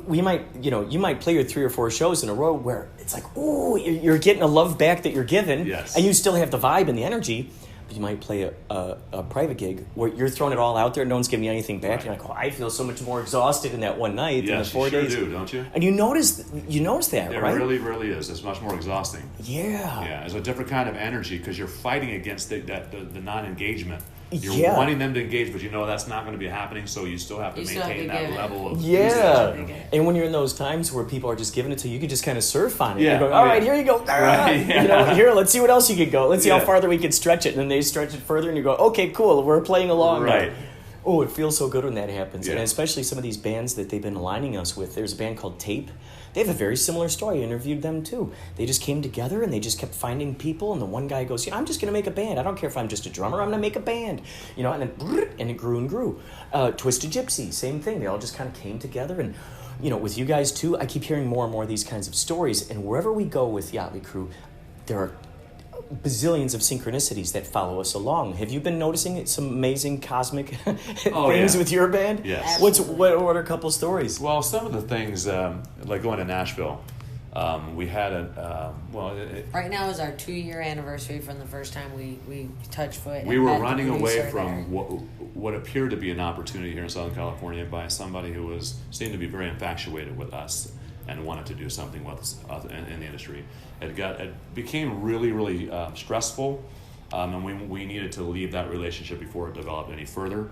Speaker 1: we might, you might play your 3 or 4 shows in a row where it's like, ooh, you're getting a love back that you're given,
Speaker 10: yes,
Speaker 1: and you still have the vibe and the energy. But you might play a private gig where you're throwing it all out there, no one's giving you anything back. Right. You're like, oh, I feel so much more exhausted in that one night than the 4 days.
Speaker 10: Yes, you sure do, don't you?
Speaker 1: And you notice that,
Speaker 10: it
Speaker 1: right?
Speaker 10: It really, really is. It's much more exhausting.
Speaker 1: Yeah.
Speaker 10: Yeah, it's a different kind of energy because you're fighting against the non-engagement You're
Speaker 1: Yeah.
Speaker 10: wanting them to engage, but you know that's not going to be happening, so you still have to
Speaker 11: You still have
Speaker 10: maintain
Speaker 11: to
Speaker 10: that
Speaker 11: give it.
Speaker 10: level of
Speaker 1: Yeah.
Speaker 10: enthusiasm.
Speaker 1: And when you're in those times where people are just giving it to you, you can just kind of surf on it.
Speaker 10: Yeah.
Speaker 1: You're going,
Speaker 10: Oh,
Speaker 1: all right,
Speaker 10: yeah.
Speaker 1: here you go.
Speaker 10: Right,
Speaker 1: You know, here, let's see what else you could go. Let's see how
Speaker 10: Yeah.
Speaker 1: farther we can stretch it. And then they stretch it further, and you go, okay, cool, we're playing along
Speaker 10: Right.
Speaker 1: now. Oh, it feels so good when that happens. And
Speaker 10: Yeah.
Speaker 1: especially some of these bands that they've been aligning us with. There's a band called Tape. They have a very similar story. I interviewed them too. They just came together and they just kept finding people. And the one guy goes, I'm just going to make a band. I don't care if I'm just a drummer. I'm going to make a band. You know, and then and it grew and grew. Twisted Gypsy, same thing. They all just kind of came together. And, you know, with you guys too, I keep hearing more and more of these kinds of stories. And wherever we go with Yächtlëy Crëw, there are bazillions of synchronicities that follow us along. Have you been noticing some amazing cosmic things
Speaker 10: yeah.
Speaker 1: with your band?
Speaker 10: Yes.
Speaker 1: What are a couple stories?
Speaker 10: Well, some of the things, like going to Nashville, we had
Speaker 11: Right now is our 2-year anniversary from the first time we touched foot.
Speaker 10: we
Speaker 11: and
Speaker 10: were
Speaker 11: met the
Speaker 10: running away
Speaker 11: producer
Speaker 10: from
Speaker 11: there.
Speaker 10: what appeared to be an opportunity here in Southern California by somebody who seemed to be very infatuated with us and wanted to do something with us in the industry. It became really, really stressful, and we needed to leave that relationship before it developed any further.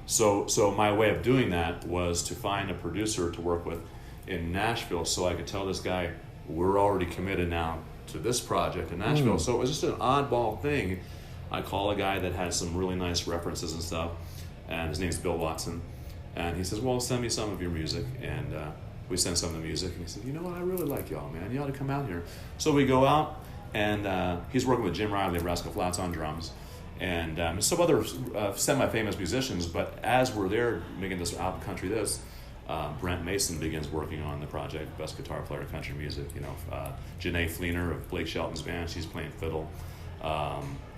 Speaker 10: So my way of doing that was to find a producer to work with in Nashville, so I could tell this guy, we're already committed now to this project in Nashville. So it was just an oddball thing. I call a guy that has some really nice references and stuff, and his name's Bill Watson, and he says, well, send me some of your music, and we sent some of the music, and he said, you know what, I really like y'all, man, you ought to come out here. So we go out, and he's working with Jim Riley of Rascal Flatts on drums, and some other semi-famous musicians, but as we're there making this album, Country This, Brent Mason begins working on the project, best guitar player in country music. You know, Janae Fleener of Blake Shelton's band, she's playing fiddle.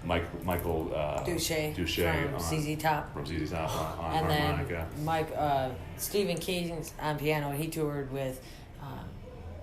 Speaker 10: Michael
Speaker 11: Douche
Speaker 10: from
Speaker 11: ZZ Top.
Speaker 10: From ZZ Top on
Speaker 11: And
Speaker 10: harmonica.
Speaker 11: then Stephen Keyes on piano. He toured with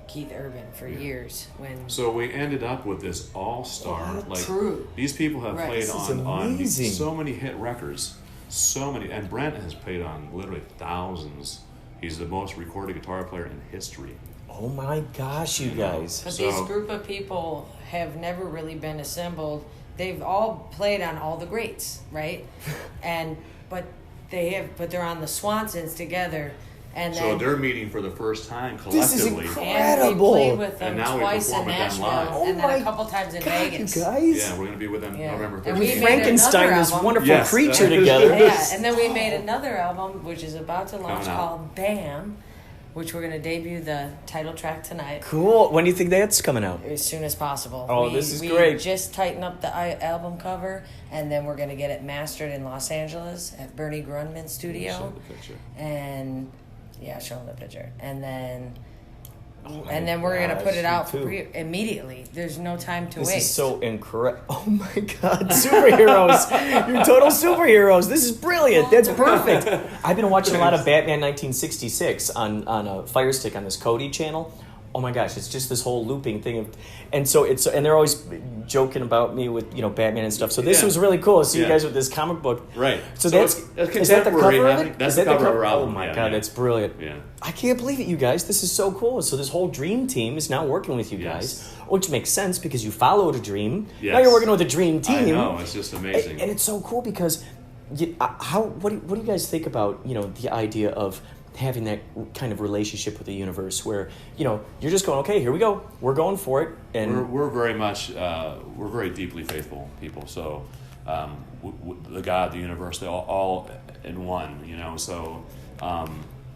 Speaker 11: Keith Urban for years.
Speaker 10: So we ended up with this all-star.
Speaker 11: True.
Speaker 10: These people have
Speaker 11: Right.
Speaker 10: played
Speaker 11: This is
Speaker 10: on so many hit records, so many, and Brent has played on literally thousands. He's the most recorded guitar player in history.
Speaker 1: Oh my gosh, you guys.
Speaker 11: But this group of people have never really been assembled. They've all played on all the greats, right? But they're on the Swansons together. And
Speaker 10: So
Speaker 11: then,
Speaker 10: they're meeting for the first time collectively.
Speaker 1: This is
Speaker 11: and
Speaker 1: incredible.
Speaker 11: we played with them
Speaker 10: And now we
Speaker 11: twice in
Speaker 10: perform with them
Speaker 11: Nashville,
Speaker 10: live.
Speaker 11: and then a couple times in Vegas.
Speaker 1: You guys.
Speaker 10: Yeah, we're going to be with them November 30th.
Speaker 11: And we made
Speaker 1: Frankenstein,
Speaker 11: another
Speaker 1: this
Speaker 11: album.
Speaker 1: wonderful
Speaker 10: Yes.
Speaker 1: creature together.
Speaker 11: Yeah, and then we made another album, which is about to launch,
Speaker 10: Coming out.
Speaker 11: called Bam, which we're going to debut the title track tonight.
Speaker 1: Cool. When do you think that's coming out?
Speaker 11: As soon as possible.
Speaker 1: Oh, this is great.
Speaker 11: We just tightened up the album cover, and then we're going to get it mastered in Los Angeles at Bernie Grundman's studio.
Speaker 10: Show the picture.
Speaker 11: And yeah, show them the picture. And then we're
Speaker 1: gosh,
Speaker 11: going to put it out
Speaker 1: me too.
Speaker 11: immediately. There's no time to
Speaker 1: This
Speaker 11: waste.
Speaker 1: is so incredible. Oh my God, superheroes. You're total superheroes. This is brilliant. That's perfect. I've been watching a lot of Batman 1966 on a Fire Stick on this Cody channel. Oh my gosh, it's just this whole looping thing. And they're always joking about me with, Batman and stuff. So this was really cool to see you guys with this comic book.
Speaker 10: Right.
Speaker 1: So
Speaker 10: So
Speaker 1: is that the
Speaker 10: contemporary,
Speaker 1: cover
Speaker 10: I
Speaker 1: of
Speaker 10: think
Speaker 1: it?
Speaker 10: that's
Speaker 1: Is
Speaker 10: the
Speaker 1: that
Speaker 10: cover of our
Speaker 1: Oh
Speaker 10: album.
Speaker 1: my
Speaker 10: Yeah,
Speaker 1: God,
Speaker 10: yeah.
Speaker 1: that's brilliant.
Speaker 10: Yeah.
Speaker 1: I can't believe it, you guys. This is so cool. So this whole dream team is now working with you guys, which makes sense because you followed a dream.
Speaker 10: Yes.
Speaker 1: Now you're working with a dream team.
Speaker 10: I know, it's just amazing.
Speaker 1: And it's so cool because what do you guys think about, the idea of having that kind of relationship with the universe where, you're just going, okay, here we go. We're going for it. And
Speaker 10: we're very much, we're very deeply faithful people. So the God, the universe, they're all in one, So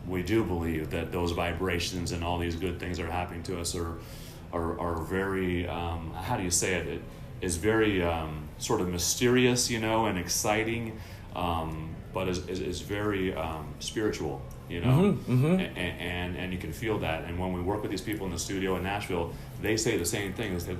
Speaker 10: we do believe that those vibrations and all these good things that are happening to us are very, how do you say it? It is very sort of mysterious, and exciting, but is very spiritual. And you can feel that. And when we work with these people in the studio in Nashville, they say the same thing. They said,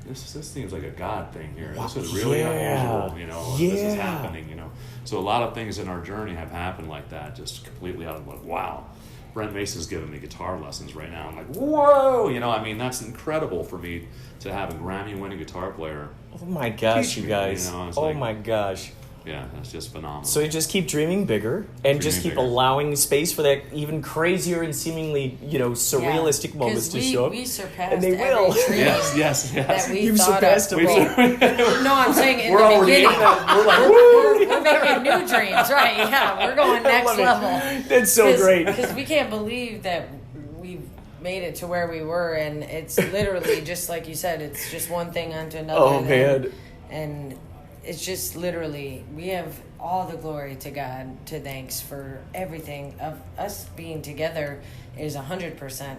Speaker 10: this seems like a God thing here. This is really unusual, this is happening, So a lot of things in our journey have happened like that, just completely out of like, wow. Brent Mason's giving me guitar lessons right now. I'm like, whoa! That's incredible for me to have a Grammy-winning guitar player.
Speaker 1: oh my gosh,
Speaker 10: teach
Speaker 1: you
Speaker 10: me,
Speaker 1: guys.
Speaker 10: It's
Speaker 1: Oh
Speaker 10: like,
Speaker 1: my gosh.
Speaker 10: Yeah, that's just phenomenal.
Speaker 1: So you just keep dreaming bigger and just keep allowing space for that even crazier and seemingly, surrealistic moments to show up.
Speaker 11: We surpassed
Speaker 1: and they will.
Speaker 11: every dream
Speaker 10: Yes.
Speaker 11: that we
Speaker 1: You've
Speaker 11: thought
Speaker 1: surpassed
Speaker 11: of.
Speaker 1: them.
Speaker 11: No, I'm saying in
Speaker 10: We're
Speaker 11: the
Speaker 10: already
Speaker 11: beginning.
Speaker 10: in that. We're like,
Speaker 11: We're making new dreams, right? Yeah, we're going next
Speaker 1: love it.
Speaker 11: level.
Speaker 1: That's so great.
Speaker 11: Because we can't believe that we made it to where we were, and it's literally just like you said. It's just one thing onto another.
Speaker 1: Oh, man.
Speaker 11: And it's just literally, we have all the glory to God, to thanks for everything of us being together is 100%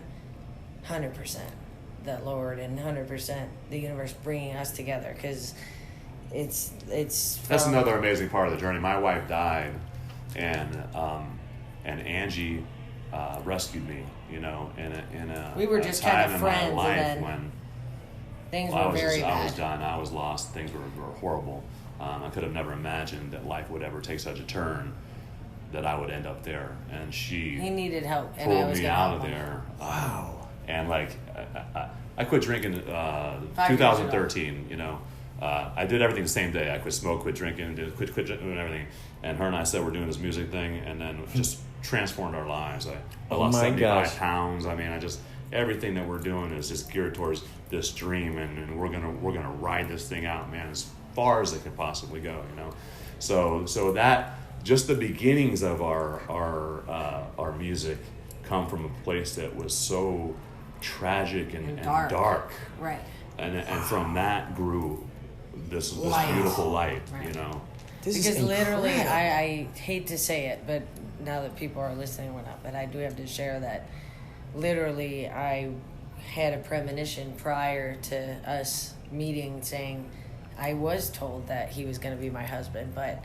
Speaker 11: the Lord and 100% the universe bringing us together, because it's
Speaker 10: that's another amazing part of the journey. My wife died, and Angie rescued me. In a
Speaker 11: we were just
Speaker 10: time
Speaker 11: kind of
Speaker 10: in
Speaker 11: friends,
Speaker 10: my life
Speaker 11: and then
Speaker 10: when
Speaker 11: things
Speaker 10: I
Speaker 11: were
Speaker 10: was
Speaker 11: very
Speaker 10: I
Speaker 11: bad.
Speaker 10: was done. I was lost. Things were horrible. I could have never imagined that life would ever take such a turn that I would end up there. And
Speaker 11: He needed help, and
Speaker 10: pulled
Speaker 11: I was
Speaker 10: me
Speaker 11: gonna
Speaker 10: out
Speaker 11: help
Speaker 10: of
Speaker 11: him.
Speaker 10: there.
Speaker 1: Wow.
Speaker 10: And I quit drinking 2013. I did everything the same day. I quit smoke, quit drinking, quit doing everything. And her and I said we're doing this music thing, and then just transformed our lives. I lost 75 pounds. I mean, everything that we're doing is just geared towards this dream, and we're gonna ride this thing out, man, as far as it can possibly go. So that just the beginnings of our music come from a place that was so tragic and dark.
Speaker 11: Right.
Speaker 10: And from that grew this beautiful light,
Speaker 11: Right.
Speaker 1: This
Speaker 11: because
Speaker 1: is
Speaker 11: literally,
Speaker 1: incredible.
Speaker 11: I hate to say it, but now that people are listening, whatnot, but I do have to share that literally I had a premonition prior to us meeting saying I was told that he was going to be my husband, but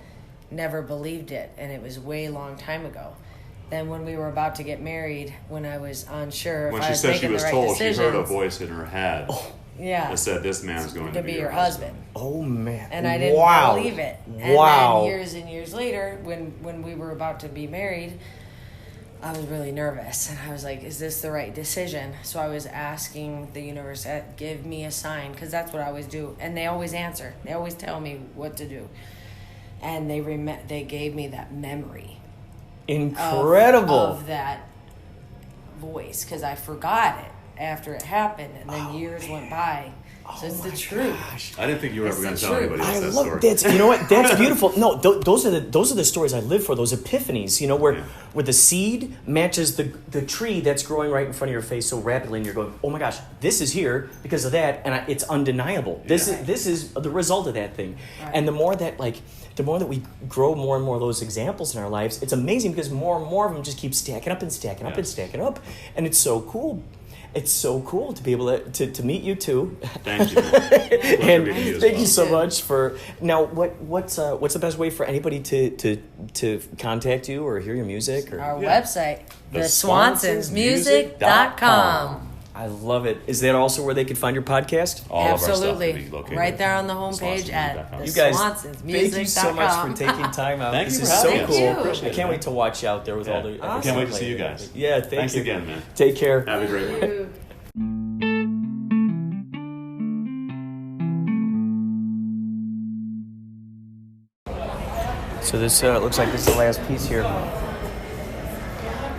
Speaker 11: never believed it, and it was way long time ago. Then when we were about to get married, when I was unsure if
Speaker 10: when
Speaker 11: I
Speaker 10: she
Speaker 11: was
Speaker 10: said
Speaker 11: making
Speaker 10: she was
Speaker 11: the right
Speaker 10: told,
Speaker 11: decisions,
Speaker 10: she heard a voice in her head
Speaker 11: that
Speaker 10: said, "This man's going
Speaker 11: to be your husband."
Speaker 1: Oh, man.
Speaker 11: And I didn't
Speaker 1: Wow.
Speaker 11: believe it. And then years and years later, when we were about to be married, I was really nervous. And I was like, is this the right decision? So I was asking the universe, give me a sign, because that's what I always do. And they always answer. They always tell me what to do. And they gave me that memory.
Speaker 1: Incredible.
Speaker 11: Of that voice, because I forgot it after it happened. And then years went by. So it's the truth.
Speaker 10: I didn't think you were ever going to tell anybody
Speaker 1: I
Speaker 10: else that
Speaker 1: love
Speaker 10: story.
Speaker 1: that. You know what? That's beautiful. No, those are the stories I live for. Those epiphanies. Where the seed matches the tree that's growing right in front of your face so rapidly, and you're going, oh my gosh, this is here because of that, and it's undeniable. This is the result of that thing. Right. And the more that we grow more and more of those examples in our lives, it's amazing because more and more of them just keep stacking up and stacking up and stacking up, and it's so cool. It's so cool to be able to meet you too.
Speaker 10: Thank you.
Speaker 1: And thank you so much for. Now, what's the best way for anybody to contact you or hear your music? Or?
Speaker 11: Our website, theswansonsmusic.com.
Speaker 1: I love it. Is that also where they can find your podcast?
Speaker 10: All of our stuff
Speaker 11: Absolutely.
Speaker 10: can be located
Speaker 11: Right there on the homepage at
Speaker 1: You guys,
Speaker 11: theswansonsmusic.com.
Speaker 1: thank you so much for taking time out.
Speaker 10: Thank
Speaker 1: This
Speaker 10: you
Speaker 1: is
Speaker 10: for
Speaker 1: so
Speaker 10: having
Speaker 1: cool.
Speaker 10: us. Appreciate
Speaker 1: I can't
Speaker 10: it,
Speaker 1: wait to watch you out there with all the.
Speaker 10: I can't wait to see you guys.
Speaker 1: Yeah,
Speaker 10: Thanks
Speaker 1: you.
Speaker 10: again, man.
Speaker 1: Take care.
Speaker 10: Have a great one.
Speaker 1: So this looks like this is the last piece here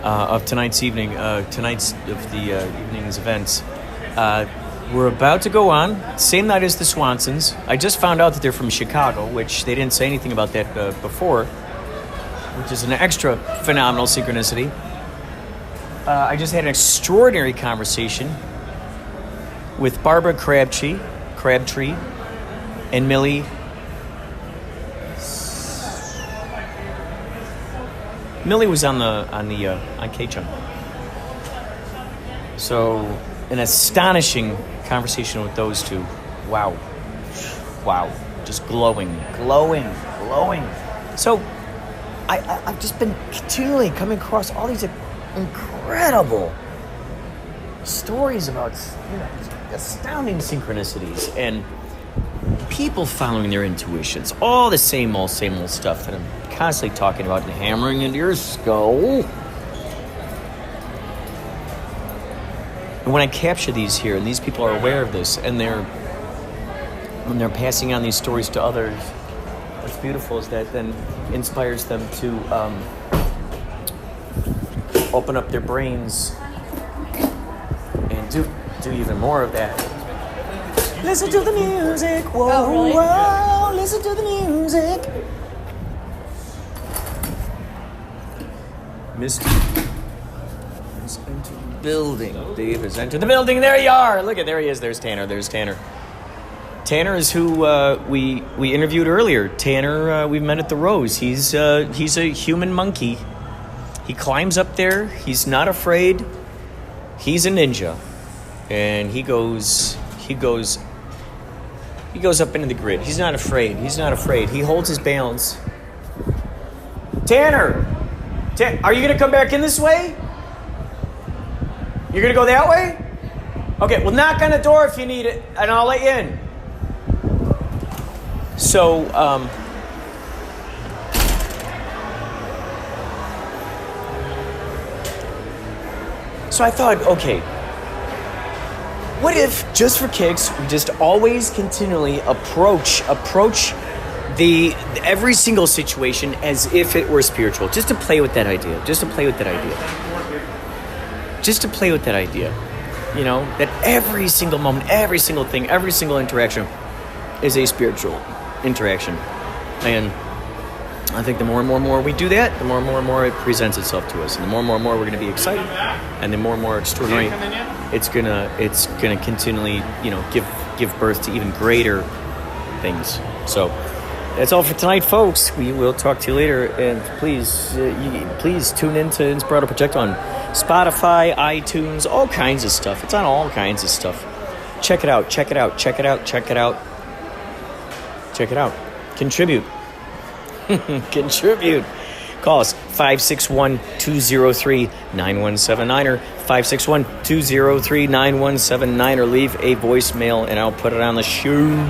Speaker 1: of tonight's evening's events. We're about to go on, same night as the Swansons. I just found out that they're from Chicago, which they didn't say anything about that before, which is an extra phenomenal synchronicity. I just had an extraordinary conversation with Barbara Crabtree, and Millie. Millie was on K-Chung. So, an astonishing conversation with those two. Wow. Just glowing. So, I've just been continually coming across all these incredible stories about, astounding synchronicities and people following their intuitions. All the same old stuff that I'm constantly talking about and hammering into your skull. And when I capture these here, and these people are aware of this, and when they're passing on these stories to others, what's beautiful is that then inspires them to open up their brains and do even more of that. Listen to the music, whoa,
Speaker 7: Oh, really?
Speaker 1: whoa, listen to the music. Mr. has entered the building. Dave has entered the building. There you are. Look at, there he is. There's Tanner. There's Tanner. Tanner is who we interviewed earlier. Tanner, we met at the Rose. He's a human monkey. He climbs up there. He's not afraid. He's a ninja, and he goes up into the grid. He's not afraid. He's not afraid. He holds his balance. Tanner, are you gonna come back in this way? You're gonna go that way? Okay. Well, knock on the door if you need it, and I'll let you in. So, I thought, okay, what if, just for kicks, we just always continually approach every single situation as if it were spiritual, just to play with that idea, you know, that every single moment, every single thing, every single interaction is a spiritual interaction. And I think the more and more we do that, the more and more it presents itself to us, and the more and more we're going to be excited, and the more and more extraordinary it's gonna continually, you know, give birth to even greater things. So that's all for tonight, folks. We will talk to you later, and please tune in to Inspirado Projecto on Spotify, iTunes, all kinds of stuff. It's on all kinds of stuff. Check it out. Contribute. Contribute. Call us 561-203-9179 or 561-203-9179 or leave a voicemail and I'll put it on the show.